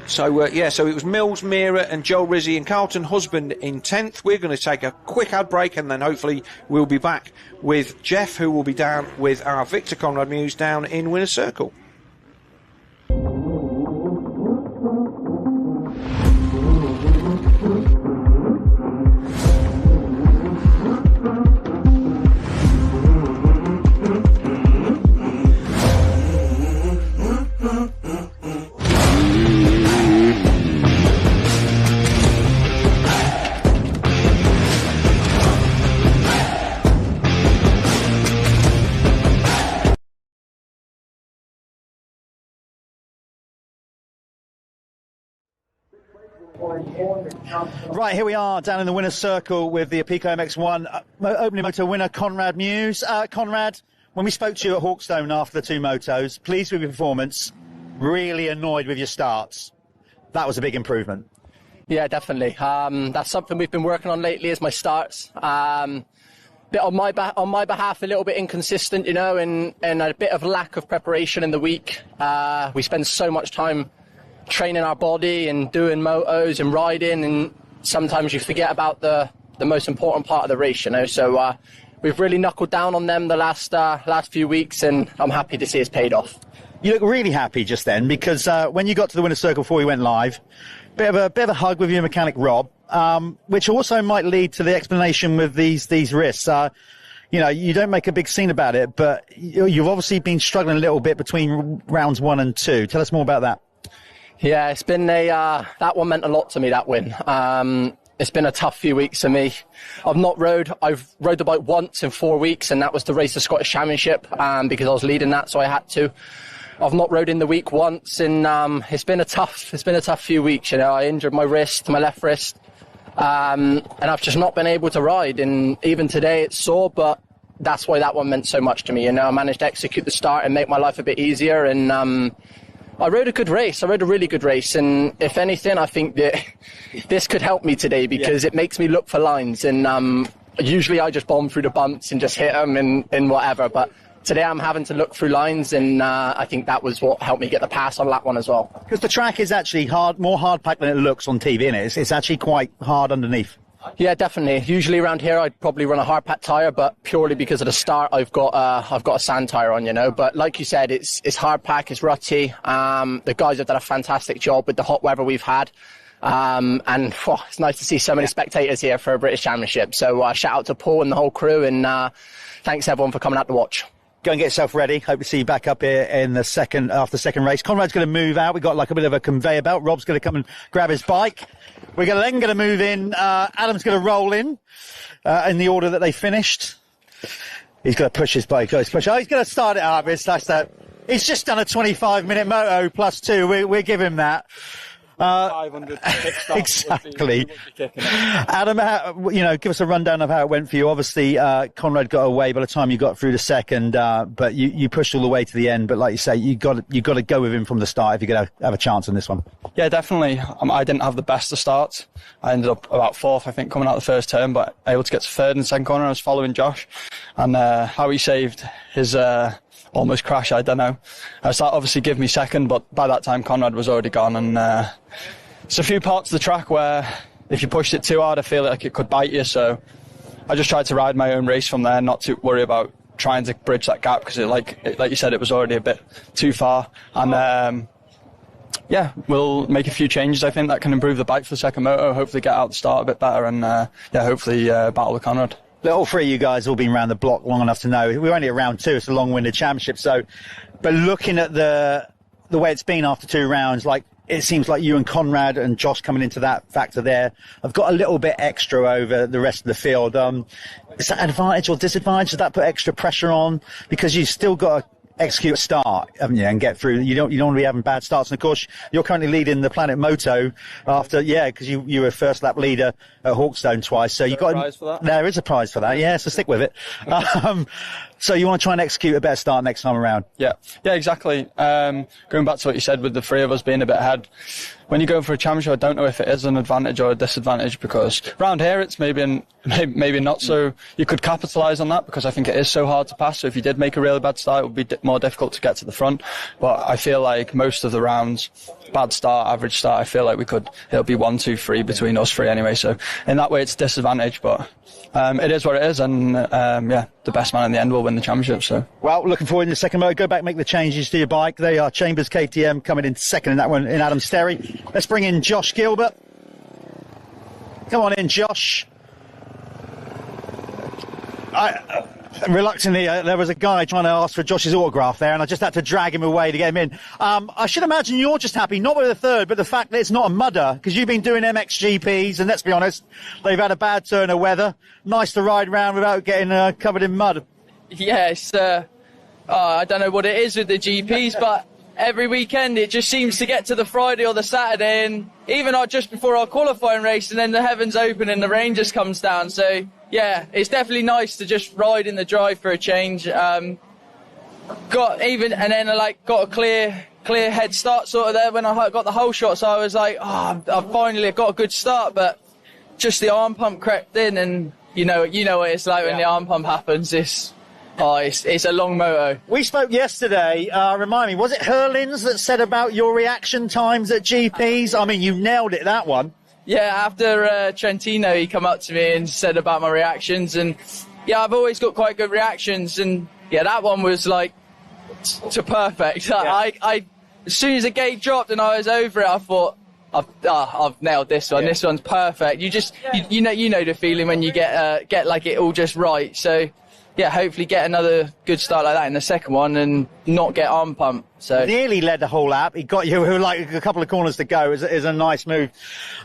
So, so it was Mills, Meara and Joe Rizzi and Carlton Husband in 10th. We're going to take a quick ad break, and then hopefully we'll be back with Jeff, who will be down with our Victor Conrad Mewse down in Winner's Circle. Right, here we are down in the winner's circle with the Apico MX1 opening moto winner Conrad Mewse. Conrad, when we spoke to you at Hawkstone after the 2 motos, pleased with your performance, really annoyed with your starts. That was a big improvement. Yeah, definitely. That's something we've been working on lately, is my starts. Bit on my behalf, a little bit inconsistent, you know, and a bit of lack of preparation in the week. We spend so much time training our body and doing motos and riding, and sometimes you forget about the most important part of the race, you know. So we've really knuckled down on them the last few weeks, and I'm happy to see it's paid off. You look really happy just then, because when you got to the winner's circle before you went live, bit of a hug with your mechanic Rob, which also might lead to the explanation with these risks. You know, you don't make a big scene about it, but you've obviously been struggling a little bit between rounds 1 and 2. Tell us more about that. Yeah, it's been that one meant a lot to me, that win. It's been a tough few weeks for me. I've rode the bike once in 4 weeks, and that was to race the Scottish Championship, because I was leading that, so I had to. I've not rode in the week once, and it's been a tough few weeks, you know. I injured my left wrist, and I've just not been able to ride, and even today it's sore, but that's why that one meant so much to me, you know. I managed to execute the start and make my life a bit easier, and I rode a good race. I rode a really good race, and if anything, I think that this could help me today, because it makes me look for lines, and usually I just bomb through the bumps and just hit them and whatever, but today I'm having to look through lines, and I think that was what helped me get the pass on that one as well. Because the track is actually more hard packed than it looks on TV, isn't it? It's actually quite hard underneath. Yeah, definitely. Usually around here I'd probably run a hard pack tyre, but purely because of the start I've got a sand tyre on, you know. But like you said, it's hard pack, it's rutty. The guys have done a fantastic job with the hot weather we've had. And it's nice to see so many spectators here for a British Championship. So shout out to Paul and the whole crew, and thanks everyone for coming out to watch. Go and get yourself ready. Hope to see you back up here in the second race. Conrad's going to move out. We've got like a bit of a conveyor belt. Rob's going to come and grab his bike. We're then going to move in. Adam's going to roll in the order that they finished. He's going to push his bike. He's going to start it up. It's nice that he's just done a 25-minute moto plus 2. We give him that. 500 exactly. Adam, give us a rundown of how it went for you. Obviously, Conrad got away by the time you got through the second, but you pushed all the way to the end. But like you say, you got to go with him from the start if you're going to have a chance on this one. Yeah, definitely. I didn't have the best of starts. I ended up about 4th, I think, coming out the first turn, but able to get to 3rd in the second corner. I was following Josh, and how he saved his almost crash, I don't know. So that obviously gave me 2nd, but by that time Conrad was already gone, and it's a few parts of the track where if you pushed it too hard, I feel like it could bite you, so I just tried to ride my own race from there, not to worry about trying to bridge that gap, because like you said, it was already a bit too far, and we'll make a few changes, I think, that can improve the bike for the second moto, hopefully get out the start a bit better, and hopefully battle with Conrad. All 3 of you guys have all been around the block long enough to know we're only at round 2. It's a long-winded championship. But looking at the way it's been after 2 rounds, like it seems like you and Conrad and Josh coming into that factor there have got a little bit extra over the rest of the field. Is that advantage or disadvantage? Does that put extra pressure on? Because you've still got execute a start, haven't you, and get through. You don't want to be having bad starts. And of course, you're currently leading the Planet Moto after, because you were first lap leader at Hawkstone twice. So you got a prize for that? There is a prize for that. Yeah, so stick with it. So you want to try and execute a better start next time around. Yeah, exactly. Going back to what you said with the three of us being a bit ahead, when you're going for a championship, I don't know if it is an advantage or a disadvantage, because around here it's maybe not so. You could capitalise on that, because I think it is so hard to pass. So if you did make a really bad start, it would be more difficult to get to the front. But I feel like most of the rounds, bad start, average start, I feel like it'll be 1, 2, 3 between us three anyway. So in that way, it's a disadvantage, but it is what it is, and the best man in the end will win the championship. So, well, looking forward in the second motor. Go back, make the changes to your bike. They are Chambers KTM coming in second in that one in Adam Sterry. Let's bring in Josh Gilbert. Come on in, Josh. Reluctantly, there was a guy trying to ask for Josh's autograph there, and I just had to drag him away to get him in. I should imagine you're just happy, not with the third, but the fact that it's not a mudder, because you've been doing MXGPs, and let's be honest, they've had a bad turn of weather. Nice to ride around without getting covered in mud. Yes, I don't know what it is with the GPs, but every weekend it just seems to get to the Friday or the Saturday, and even just before our qualifying race, and then the heavens open and the rain just comes down. So yeah, it's definitely nice to just ride in the drive for a change. Got a clear head start sort of there when I got the whole shot. So I was like, I finally got a good start, but just the arm pump crept in, and you know what it's like when the arm pump happens. It's a long moto. We spoke yesterday, remind me, was it Hurlins that said about your reaction times at GPs? I mean, you nailed it, that one. Yeah, after Trentino, he come up to me and said about my reactions, and I've always got quite good reactions, and that one was like to perfect. Yeah. I as soon as the gate dropped and I was over it, I thought, I've nailed this one. Yeah. This one's perfect. You just you know the feeling when you get like it all just right. So hopefully get another good start like that in the second one and not get arm pump. So nearly led the whole lap. He got you like a couple of corners to go. Is a nice move.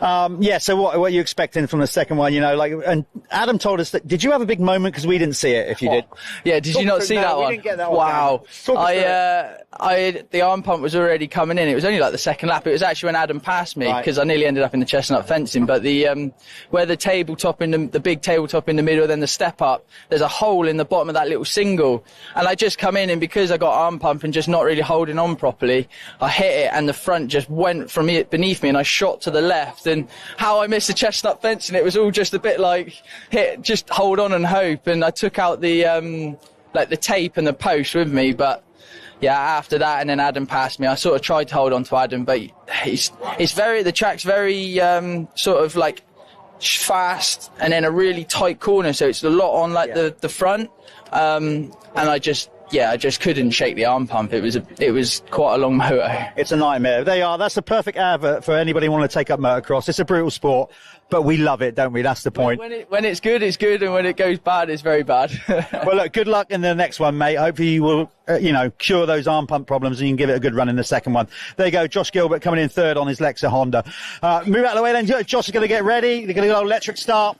So what are you expecting from the second one? And Adam told us that. Did you have a big moment? Because we didn't see it. If you did, did you not see that one? We didn't get that wow. The arm pump was already coming in. It was only like the second lap. It was actually when Adam passed me, because I nearly ended up in the chestnut fencing. But the where the tabletop the big tabletop in the middle, then the step up, there's a hole in the bottom of that little single, and I just come in, and because I got arm pump and just not really holding on properly, I hit it, and the front just went from beneath me, and I shot to the left, and how I missed the chestnut fence, and it was all just a bit like just hold on and hope, and I took out the the tape and the post with me, but after that, and then Adam passed me, I sort of tried to hold on to Adam, but the track's very sort of like fast, and then a really tight corner, so it's a lot on the front, and I just couldn't shake the arm pump. It was quite a long moto. It's a nightmare. That's the perfect advert for anybody wanting to take up motocross. It's a brutal sport, but we love it, don't we? That's the point. When it's good, it's good, and when it goes bad, it's very bad. Well, look, good luck in the next one, mate. Hopefully you will, cure those arm pump problems, and you can give it a good run in the second one. There you go, Josh Gilbert coming in third on his Lexa Honda. Move out of the way then. Josh is going to get ready. They're going to go electric start.